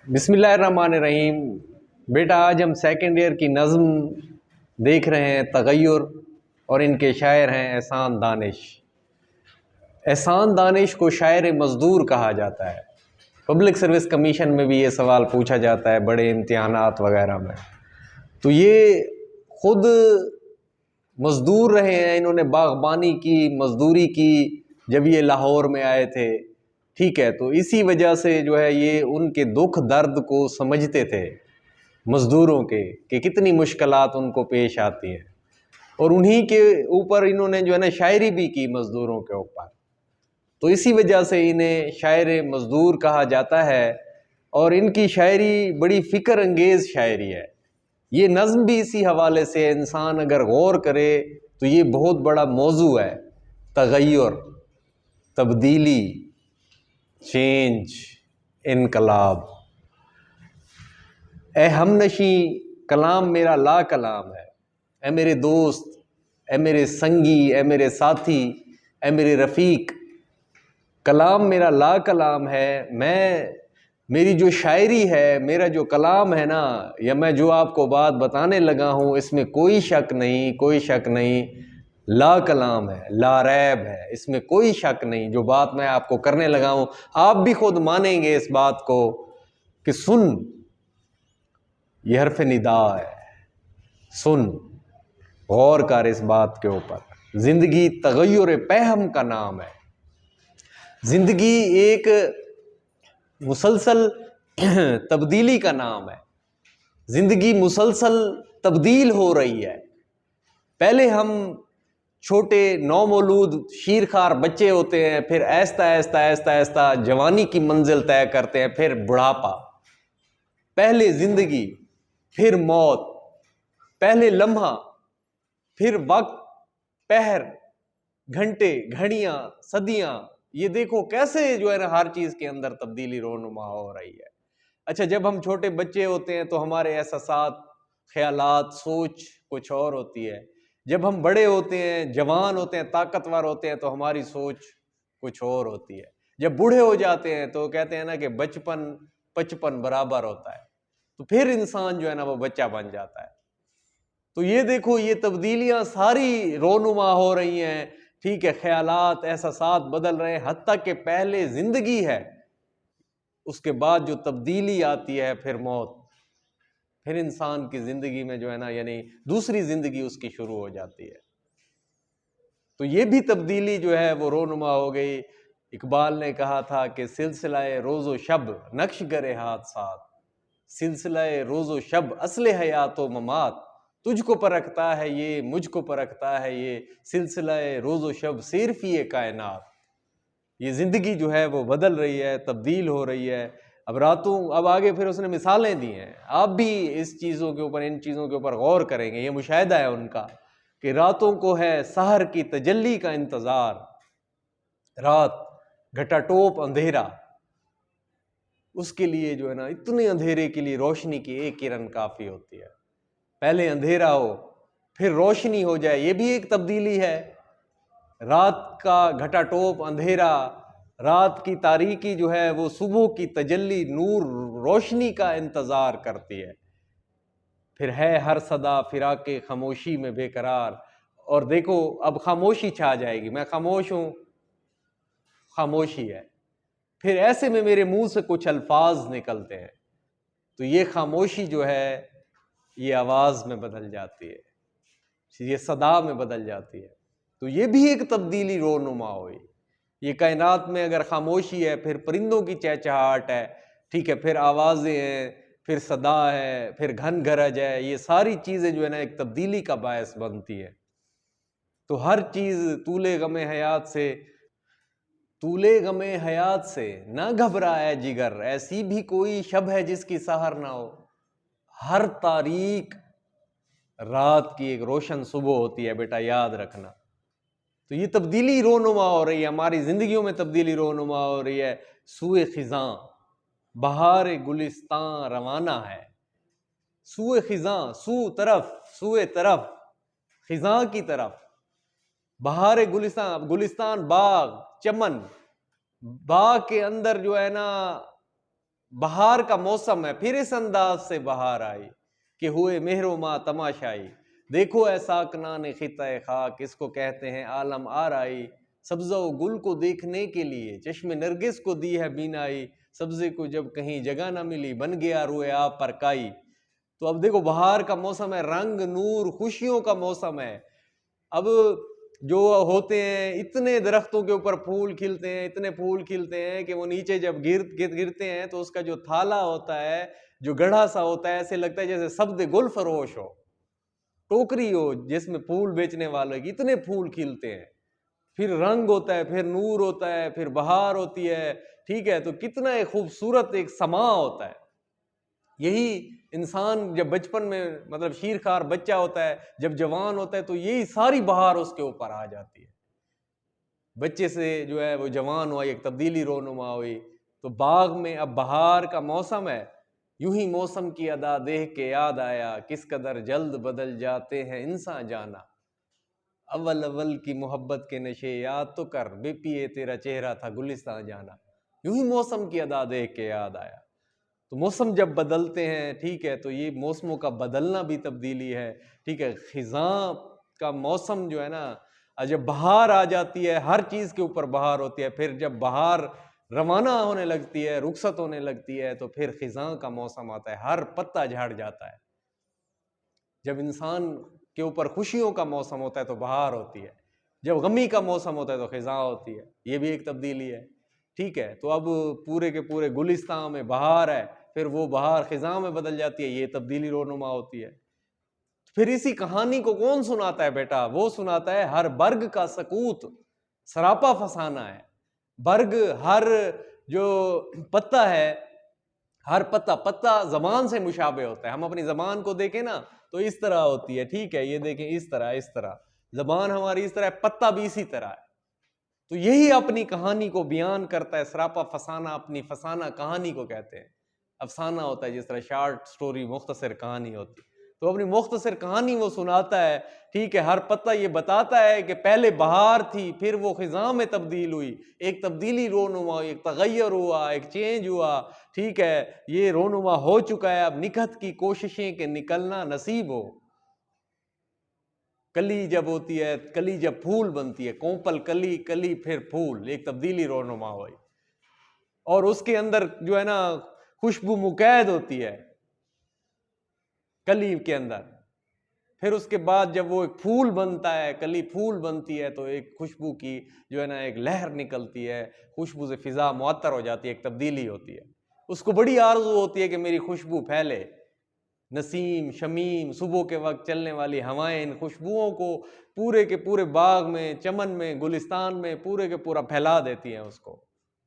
بسم اللہ الرحمن الرحیم۔ بیٹا آج ہم سیکنڈ ایئر کی نظم دیکھ رہے ہیں تغیر، اور ان کے شاعر ہیں احسان دانش۔ احسان دانش کو شاعر مزدور کہا جاتا ہے۔ پبلک سروس کمیشن میں بھی یہ سوال پوچھا جاتا ہے، بڑے امتحانات وغیرہ میں۔ تو یہ خود مزدور رہے ہیں، انہوں نے باغبانی کی، مزدوری کی جب یہ لاہور میں آئے تھے، ٹھیک ہے۔ تو اسی وجہ سے جو ہے یہ ان کے دکھ درد کو سمجھتے تھے مزدوروں کے، کہ کتنی مشکلات ان کو پیش آتی ہیں، اور انہی کے اوپر انہوں نے جو ہے نا شاعری بھی کی مزدوروں کے اوپر۔ تو اسی وجہ سے انہیں شاعر مزدور کہا جاتا ہے، اور ان کی شاعری بڑی فکر انگیز شاعری ہے۔ یہ نظم بھی اسی حوالے سے انسان اگر غور کرے تو یہ بہت بڑا موضوع ہے، تغیر، تبدیلی، چینج، انقلاب۔ اے ہم نشیں کلام میرا لا کلام ہے، اے میرے دوست، اے میرے سنگی، اے میرے ساتھی، اے میرے رفیق، کلام میرا لا کلام ہے۔ میری جو شاعری ہے، میرا جو کلام ہے نا، یا میں جو آپ کو بات بتانے لگا ہوں، اس میں کوئی شک نہیں، کوئی شک نہیں، لا کلام ہے، لا ریب ہے، اس میں کوئی شک نہیں۔ جو بات میں آپ کو کرنے لگا ہوں، آپ بھی خود مانیں گے اس بات کو کہ سن، یہ حرف ندا ہے، سن، غور کر اس بات کے اوپر۔ زندگی تغیر پہم کا نام ہے۔ زندگی ایک مسلسل تبدیلی کا نام ہے۔ زندگی مسلسل تبدیل ہو رہی ہے۔ پہلے ہم چھوٹے نومولود شیرخوار بچے ہوتے ہیں، پھر آہستہ آہستہ آہستہ آہستہ جوانی کی منزل طے کرتے ہیں، پھر بڑھاپا، پہلے زندگی، پھر موت، پہلے لمحہ، پھر وقت، پہر، گھنٹے، گھڑیاں، صدیاں۔ یہ دیکھو کیسے جو ہے نا ہر چیز کے اندر تبدیلی رونما ہو رہی ہے۔ اچھا، جب ہم چھوٹے بچے ہوتے ہیں تو ہمارے احساسات، خیالات، سوچ کچھ اور ہوتی ہے۔ جب ہم بڑے ہوتے ہیں، جوان ہوتے ہیں، طاقتور ہوتے ہیں، تو ہماری سوچ کچھ اور ہوتی ہے۔ جب بوڑھے ہو جاتے ہیں تو کہتے ہیں نا کہ بچپن 55 برابر ہوتا ہے، تو پھر انسان جو ہے نا وہ بچہ بن جاتا ہے۔ تو یہ دیکھو، یہ تبدیلیاں ساری رونما ہو رہی ہیں، ٹھیک ہے، خیالات، احساسات بدل رہے ہیں، حتیٰ کہ پہلے زندگی ہے، اس کے بعد جو تبدیلی آتی ہے پھر موت، پھر انسان کی زندگی میں جو ہے نا یعنی دوسری زندگی اس کی شروع ہو جاتی ہے۔ تو یہ بھی تبدیلی جو ہے وہ رونما ہو گئی۔ اقبال نے کہا تھا کہ سلسلہ روز و شب نقش گرے ہاتھ ساتھ، سلسلہ روز و شب اصل حیات و ممات، تجھ کو پرکھتا ہے یہ، مجھ کو پرکھتا ہے یہ، سلسلہ روز و شب سیر فی کائنات۔ یہ زندگی جو ہے وہ بدل رہی ہے، تبدیل ہو رہی ہے۔ اب راتوں، اب آگے پھر اس نے مثالیں دی ہیں، آپ بھی اس چیزوں کے اوپر، ان چیزوں کے اوپر غور کریں گے۔ یہ مشاہدہ ہے ان کا کہ راتوں کو ہے سحر کی تجلی کا انتظار، رات گھٹا ٹوپ اندھیرا، اس کے لیے جو ہے نا اتنے اندھیرے کے لیے روشنی کی ایک کرن کافی ہوتی ہے۔ پہلے اندھیرا ہو، پھر روشنی ہو جائے، یہ بھی ایک تبدیلی ہے۔ رات کا گھٹا ٹوپ اندھیرا، رات کی تاریکی جو ہے وہ صبح کی تجلی، نور، روشنی کا انتظار کرتی ہے۔ پھر ہے ہر صدا فراق خاموشی میں بے قرار، اور دیکھو اب خاموشی چھا جائے گی، میں خاموش ہوں، خاموشی ہے، پھر ایسے میں میرے منہ سے کچھ الفاظ نکلتے ہیں، تو یہ خاموشی جو ہے یہ آواز میں بدل جاتی ہے، یہ صدا میں بدل جاتی ہے۔ تو یہ بھی ایک تبدیلی رونما ہوئی۔ یہ کائنات میں اگر خاموشی ہے، پھر پرندوں کی چہچہاٹ ہے، ٹھیک ہے، پھر آوازیں ہیں، پھر صدا ہے، پھر گھن گرج ہے، یہ ساری چیزیں جو ہے نا ایک تبدیلی کا باعث بنتی ہے۔ تو ہر چیز طول غم حیات سے، طول غم حیات سے نہ گھبرا اے جگر، ایسی بھی کوئی شب ہے جس کی سحر نہ ہو۔ ہر تاریک رات کی ایک روشن صبح ہوتی ہے، بیٹا یاد رکھنا۔ تو یہ تبدیلی رونما ہو رہی ہے، ہماری زندگیوں میں تبدیلی رونما ہو رہی ہے۔ سوئے خزاں بہار گلستان روانہ ہے، سوئے خزاں، سو طرف، سوئے طرف، خزاں کی طرف، بہار گلستان، گلستان باغ، چمن، باغ کے اندر جو ہے نا بہار کا موسم ہے، پھر اس انداز سے بہار آئی کہ ہوئے مہر و ماں تماشائی، دیکھو اے ساکنان خطہ خاک، اس کو کہتے ہیں عالم آرائی، سبزہ و گل کو دیکھنے کے لیے چشم نرگس کو دی ہے بینائی، سبزے کو جب کہیں جگہ نہ ملی بن گیا روئے آپ پر کائی۔ تو اب دیکھو بہار کا موسم ہے، رنگ نور خوشیوں کا موسم ہے۔ اب جو ہوتے ہیں اتنے درختوں کے اوپر پھول کھلتے ہیں، اتنے پھول کھلتے ہیں کہ وہ نیچے جب گرتے ہیں تو اس کا جو تھالا ہوتا ہے، جو گڑھا سا ہوتا ہے، ایسے لگتا ہے جیسے سبز گل فروش ہو، ٹوکری ہو جس میں پھول بیچنے والوں کی، اتنے پھول کھلتے ہیں۔ پھر رنگ ہوتا ہے، پھر نور ہوتا ہے، پھر بہار ہوتی ہے، ٹھیک ہے؟ تو کتنا ایک خوبصورت ایک سما ہوتا ہے۔ یہی انسان جب بچپن میں مطلب شیرخوار بچہ ہوتا ہے، جب جوان ہوتا ہے تو یہی ساری بہار اس کے اوپر آ جاتی ہے۔ بچے سے جو ہے وہ جوان ہوا، ایک تبدیلی رونما ہوئی۔ تو باغ میں اب بہار کا موسم ہے، یوں ہی موسم کی ادا دیکھ کے یاد آیا، کس قدر جلد بدل جاتے ہیں انسان جانا، اول اول کی محبت کے نشے یاد تو کر، بے پیے تیرا چہرہ تھا گلستان جانا۔ یوں ہی موسم کی ادا دیکھ کے یاد آیا۔ تو موسم جب بدلتے ہیں، ٹھیک ہے، تو یہ موسموں کا بدلنا بھی تبدیلی ہے، ٹھیک ہے۔ خزاں کا موسم جو ہے نا، جب بہار آ جاتی ہے، ہر چیز کے اوپر بہار ہوتی ہے، پھر جب بہار روانہ ہونے لگتی ہے، رخصت ہونے لگتی ہے، تو پھر خزاں کا موسم آتا ہے، ہر پتا جھڑ جاتا ہے۔ جب انسان کے اوپر خوشیوں کا موسم ہوتا ہے تو بہار ہوتی ہے، جب غمی کا موسم ہوتا ہے تو خزاں ہوتی ہے، یہ بھی ایک تبدیلی ہے، ٹھیک ہے۔ تو اب پورے کے پورے گلستان میں بہار ہے، پھر وہ بہار خزاں میں بدل جاتی ہے، یہ تبدیلی رونما ہوتی ہے۔ پھر اسی کہانی کو کون سناتا ہے بیٹا؟ وہ سناتا ہے ہر برگ کا سکوت سراپا فسانہ ہے۔ برگ، ہر جو پتا ہے، ہر پتا زبان سے مشابہ ہوتا ہے۔ ہم اپنی زبان کو دیکھیں نا تو اس طرح ہوتی ہے، ٹھیک ہے، یہ دیکھیں اس طرح زبان ہماری اس طرح ہے، پتا بھی اسی طرح ہے۔ تو یہی اپنی کہانی کو بیان کرتا ہے، سراپا فسانہ، اپنی فسانہ کہانی کو کہتے ہیں۔ افسانہ ہوتا ہے جس طرح شارٹ سٹوری، مختصر کہانی ہوتی ہے، تو اپنی مختصر کہانی وہ سناتا ہے، ٹھیک ہے۔ ہر پتا یہ بتاتا ہے کہ پہلے بہار تھی، پھر وہ خزاں میں تبدیل ہوئی، ایک تبدیلی رونما، ایک تغیر ہوا، ایک چینج ہوا، ٹھیک ہے۔ یہ رونما ہو چکا ہے، اب نکھت کی کوششیں کہ نکلنا نصیب ہو۔ کلی جب ہوتی ہے، کلی جب پھول بنتی ہے، کوپل کلی، کلی پھر پھول، ایک تبدیلی رونما ہوئی، اور اس کے اندر جو ہے نا خوشبو مقید ہوتی ہے کلی کے اندر۔ پھر اس کے بعد جب وہ ایک پھول بنتا ہے، کلی پھول بنتی ہے، تو ایک خوشبو کی جو ہے نا ایک لہر نکلتی ہے، خوشبو سے فضا معطر ہو جاتی ہے، ایک تبدیلی ہوتی ہے۔ اس کو بڑی آرزو ہوتی ہے کہ میری خوشبو پھیلے، نسیم، شمیم، صبح کے وقت چلنے والی ہوائیں ان خوشبوؤں کو پورے کے پورے باغ میں، چمن میں، گلستان میں پورے کے پورا پھیلا دیتی ہیں اس کو،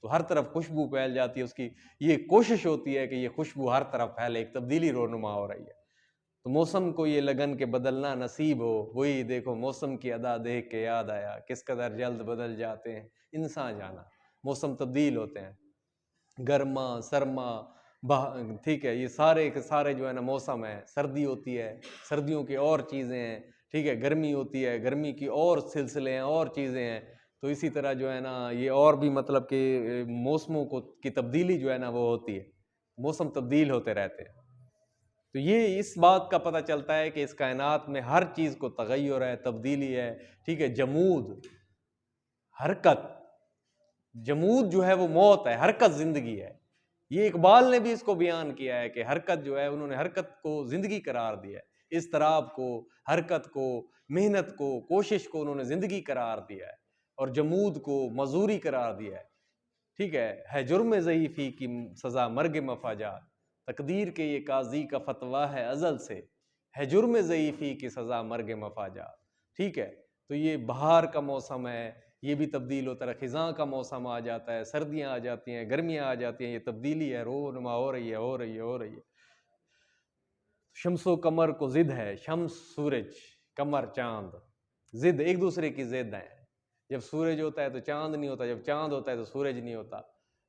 تو ہر طرف خوشبو پھیل جاتی ہے۔ اس کی یہ کوشش ہوتی ہے کہ یہ خوشبو ہر طرف پھیلے، ایک تبدیلی رونما ہو رہی ہے۔ تو موسم کو یہ لگن کے بدلنا نصیب ہو، وہی دیکھو موسم کی ادا دیکھ کے یاد آیا، کس قدر جلد بدل جاتے ہیں انسان جانا۔ موسم تبدیل ہوتے ہیں، گرما، سرما، ٹھیک ہے، یہ سارے کے سارے جو ہے نا موسم ہے۔ سردی ہوتی ہے، سردیوں کی اور چیزیں ہیں، ٹھیک ہے، گرمی ہوتی ہے، گرمی کی اور سلسلے ہیں، اور چیزیں ہیں۔ تو اسی طرح جو ہے نا یہ اور بھی مطلب کہ موسموں کی تبدیلی جو ہے نا وہ ہوتی ہے، موسم تبدیل ہوتے رہتے ہیں۔ تو یہ اس بات کا پتہ چلتا ہے کہ اس کائنات میں ہر چیز کو تغیر ہے، تبدیلی ہے، ٹھیک ہے۔ جمود، حرکت، جمود جو ہے وہ موت ہے، حرکت زندگی ہے۔ یہ اقبال نے بھی اس کو بیان کیا ہے کہ حرکت جو ہے، انہوں نے حرکت کو زندگی قرار دیا ہے، اضطراب کو، حرکت کو، محنت کو، کوشش کو انہوں نے زندگی قرار دیا ہے، اور جمود کو مزدوری قرار دیا ہے، ٹھیک ہے جرم ضعیفی کی سزا مرگ مفاجات، تقدیر کے یہ قاضی کا فتویٰ ہے ازل سے، ہے جرم ضعیفی کی سزا مرگ مفاجات، ٹھیک ہے۔ تو یہ بہار کا موسم ہے، یہ بھی تبدیل ہوتا ہے، خزاں کا موسم آ جاتا ہے، سردیاں آ جاتی ہیں، گرمیاں آ جاتی ہیں، یہ تبدیلی ہے، رونما ہو رہی ہے۔ شمس و قمر کو ضد ہے، شمس سورج، قمر چاند، ضد، ایک دوسرے کی ضد ہیں۔ جب سورج ہوتا ہے تو چاند نہیں ہوتا، جب چاند ہوتا ہے تو سورج نہیں ہوتا۔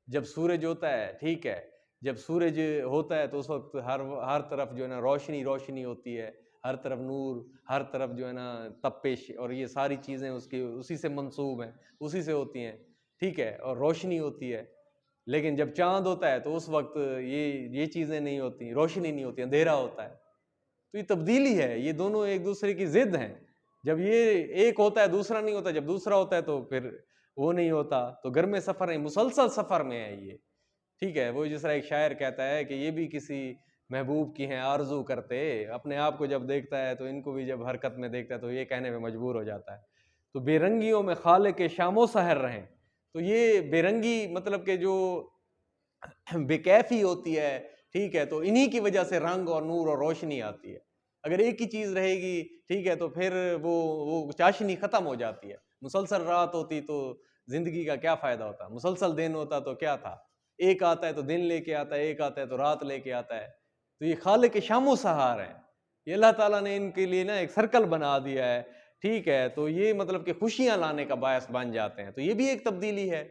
جب سورج ہوتا ہے، ٹھیک ہے، جب سورج ہوتا ہے تو اس وقت ہر طرف جو ہے نا روشنی ہوتی ہے، ہر طرف نور، ہر طرف جو ہے نا تپش، اور یہ ساری چیزیں اسی سے منسوب ہیں، اسی سے ہوتی ہیں، ٹھیک ہے، اور روشنی ہوتی ہے۔ لیکن جب چاند ہوتا ہے تو اس وقت یہ چیزیں نہیں ہوتی، روشنی نہیں ہوتی، اندھیرا ہوتا ہے. تو یہ تبدیلی ہے، یہ دونوں ایک دوسرے کی ضد ہیں. جب یہ ایک ہوتا ہے دوسرا نہیں ہوتا، جب دوسرا ہوتا ہے تو پھر وہ نہیں ہوتا. تو گھر میں سفر ہے، مسلسل سفر میں ہے یہ. ٹھیک ہے، وہ جس طرح ایک شاعر کہتا ہے کہ یہ بھی کسی محبوب کی ہیں آرزو کرتے، اپنے آپ کو جب دیکھتا ہے تو ان کو بھی جب حرکت میں دیکھتا ہے تو یہ کہنے میں مجبور ہو جاتا ہے. تو بے رنگیوں میں خالق شام و سحر رہیں. تو یہ بے رنگی مطلب کہ جو بے کیفی ہوتی ہے، ٹھیک ہے، تو انہی کی وجہ سے رنگ اور نور اور روشنی آتی ہے. اگر ایک ہی چیز رہے گی، ٹھیک ہے، تو پھر وہ چاشنی ختم ہو جاتی ہے. مسلسل رات ہوتی تو زندگی کا کیا فائدہ ہوتا، مسلسل دن ہوتا تو کیا تھا. ایک آتا ہے تو دن لے کے آتا ہے، ایک آتا ہے تو رات لے کے آتا ہے. تو یہ خالق شام و سحر ہے، یہ اللہ تعالیٰ نے ان کے لیے نا ایک سرکل بنا دیا ہے. ٹھیک ہے، تو یہ مطلب کہ خوشیاں لانے کا باعث بن جاتے ہیں. تو یہ بھی ایک تبدیلی ہے،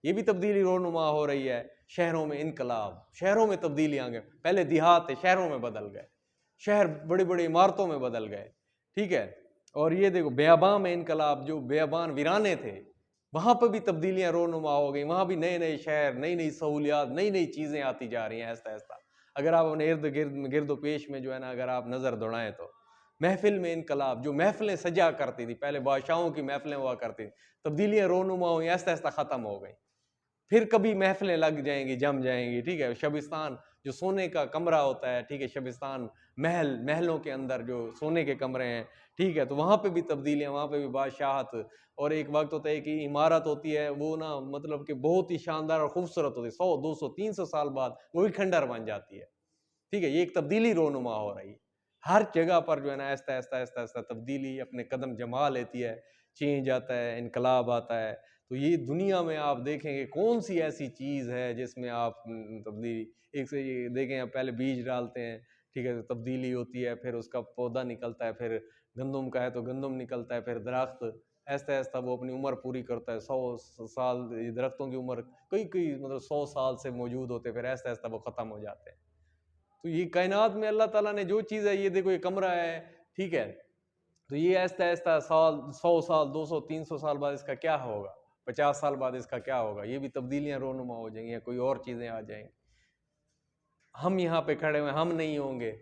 یہ بھی تبدیلی رونما ہو رہی ہے. شہروں میں انقلاب، شہروں میں تبدیلیاں گئے. پہلے دیہات تھے، شہروں میں بدل گئے، شہر بڑی بڑی عمارتوں میں بدل گئے. ٹھیک ہے، اور یہ دیکھو بیاباں میں انقلاب، جو بیابان ویرانے تھے وہاں پہ بھی تبدیلیاں رونما ہو گئی. وہاں بھی نئے نئے شہر، نئی نئی سہولیات، نئی نئی چیزیں آتی جا رہی ہیں ایسا ایسا. اگر آپ اپنے گرد و پیش میں جو ہے نا اگر آپ نظر دوڑائیں تو محفل میں انقلاب، جو محفلیں سجا کرتی تھی پہلے، بادشاہوں کی محفلیں ہوا کرتی تھی، تبدیلیاں رونما ہوئی، ایسا ایسا ختم ہو گئی. پھر کبھی محفلیں لگ جائیں گی، جم جائیں گی. ٹھیک ہے، شبستان جو سونے کا کمرہ ہوتا ہے، ٹھیک ہے، شبستان محلوں کے اندر جو سونے کے کمرے ہیں، ٹھیک ہے، تو وہاں پہ بھی تبدیلیاں، وہاں پہ بھی بادشاہت. اور ایک وقت ہوتا ہے کہ عمارت ہوتی ہے وہ نا مطلب کہ بہت ہی شاندار اور خوبصورت ہوتی ہے، 100 200 300 سال بعد وہی کھنڈر بن جاتی ہے. ٹھیک ہے، یہ ایک تبدیلی رونما ہو رہی ہے. ہر جگہ پر جو ہے نا ایسا ایسا ایسا ایسا تبدیلی اپنے قدم جما لیتی ہے، چینج آتا ہے، انقلاب آتا ہے. تو یہ دنیا میں آپ دیکھیں گے کون سی ایسی چیز ہے جس میں آپ تبدیلی، ایک سے یہ دیکھیں آپ پہلے بیج ڈالتے ہیں، ٹھیک ہے، تبدیلی ہوتی ہے، پھر اس کا پودا نکلتا ہے، پھر گندم کا ہے تو گندم نکلتا ہے، پھر درخت ایسا ایسا وہ اپنی عمر پوری کرتا ہے. 100 سال درختوں کی عمر کئی مطلب 100 سال سے موجود ہوتے، پھر ایسا ایسا وہ ختم ہو جاتے ہیں. تو یہ کائنات میں اللہ تعالیٰ نے جو چیز ہے، یہ دیکھو یہ کمرہ ہے، ٹھیک ہے، تو یہ ایسا ایسا سال 100 سال 200 300 سال بعد اس کا کیا ہوگا، 50 سال بعد اس کا کیا ہوگا. یہ بھی تبدیلیاں رونما ہو جائیں گی، کوئی اور چیزیں آ جائیں گی. ہم یہاں پہ کھڑے ہوئے ہم نہیں ہوں گے.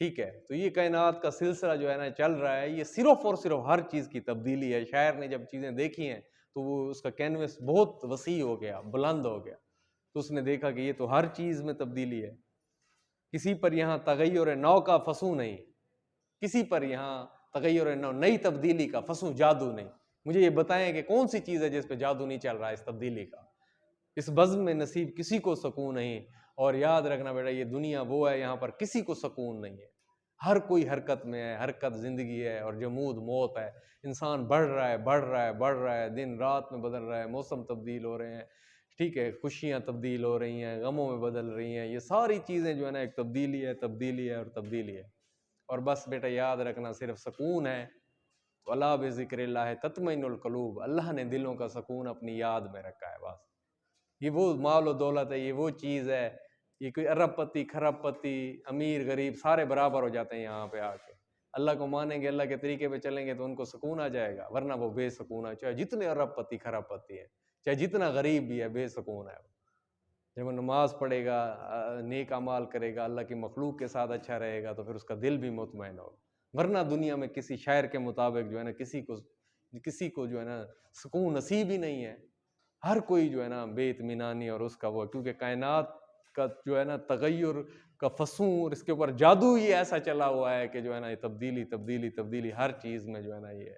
ٹھیک ہے، تو یہ کائنات کا سلسلہ جو ہے نا چل رہا ہے. یہ صرف اور صرف ہر چیز کی تبدیلی ہے. شاعر نے جب چیزیں دیکھی ہیں تو وہ اس کا کینوس بہت وسیع ہو گیا، بلند ہو گیا. تو اس نے دیکھا کہ یہ تو ہر چیز میں تبدیلی ہے. کسی پر یہاں تغیر نو کا فسوں نہیں، کسی پر یہاں تغیر نو، نئی تبدیلی کا فسوں جادو نہیں. مجھے یہ بتائیں کہ کون سی چیز ہے جس پہ جادو نہیں چل رہا ہے اس تبدیلی کا. اس بزم میں نصیب کسی کو سکون نہیں. اور یاد رکھنا بیٹا، یہ دنیا وہ ہے یہاں پر کسی کو سکون نہیں ہے. ہر کوئی حرکت میں ہے، حرکت زندگی ہے اور جمود موت ہے. انسان بڑھ رہا ہے بڑھ رہا ہے بڑھ رہا ہے، دن رات میں بدل رہا ہے، موسم تبدیل ہو رہے ہیں، ٹھیک ہے، خوشیاں تبدیل ہو رہی ہیں، غموں میں بدل رہی ہیں. یہ ساری چیزیں جو ہے نا ایک تبدیلی ہے، تبدیلی ہے اور تبدیلی ہے. اور بس بیٹا یاد رکھنا صرف سکون ہے تو اللہ بذکر اللہ تطمئن القلوب. اللہ نے دلوں کا سکون اپنی یاد میں رکھا ہے. بس یہ وہ مال و دولت ہے، یہ وہ چیز ہے. یہ کوئی ارب پتی کھرب پتی امیر غریب سارے برابر ہو جاتے ہیں یہاں پہ آ کے. اللہ کو مانیں گے، اللہ کے طریقے پہ چلیں گے تو ان کو سکون آ جائے گا، ورنہ وہ بے سکون ہے. چاہے جتنے ارب پتی کھرب پتی ہے، چاہے جتنا غریب بھی ہے، بے سکون ہے. جب وہ نماز پڑھے گا، نیک اعمال کرے گا، اللہ کی مخلوق کے ساتھ اچھا رہے گا تو پھر اس کا دل بھی مطمئن ہوگا. ورنہ دنیا میں کسی شاعر کے مطابق جو ہے نا کسی کو جو ہے نا سکون نصیب ہی نہیں ہے. ہر کوئی جو ہے نا بے اطمینانی اور اس کا وہ، کیونکہ کائنات کا جو ہے نا تغیر کا فسوں، اس کے اوپر جادو ہی ایسا چلا ہوا ہے کہ جو ہے نا یہ تبدیلی تبدیلی تبدیلی ہر چیز میں جو ہے نا یہ ہے.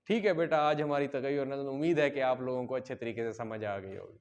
ٹھیک ہے بیٹا، آج ہماری تغیر نظر، امید ہے کہ آپ لوگوں کو اچھے طریقے سے سمجھ آ گئی ہوگی.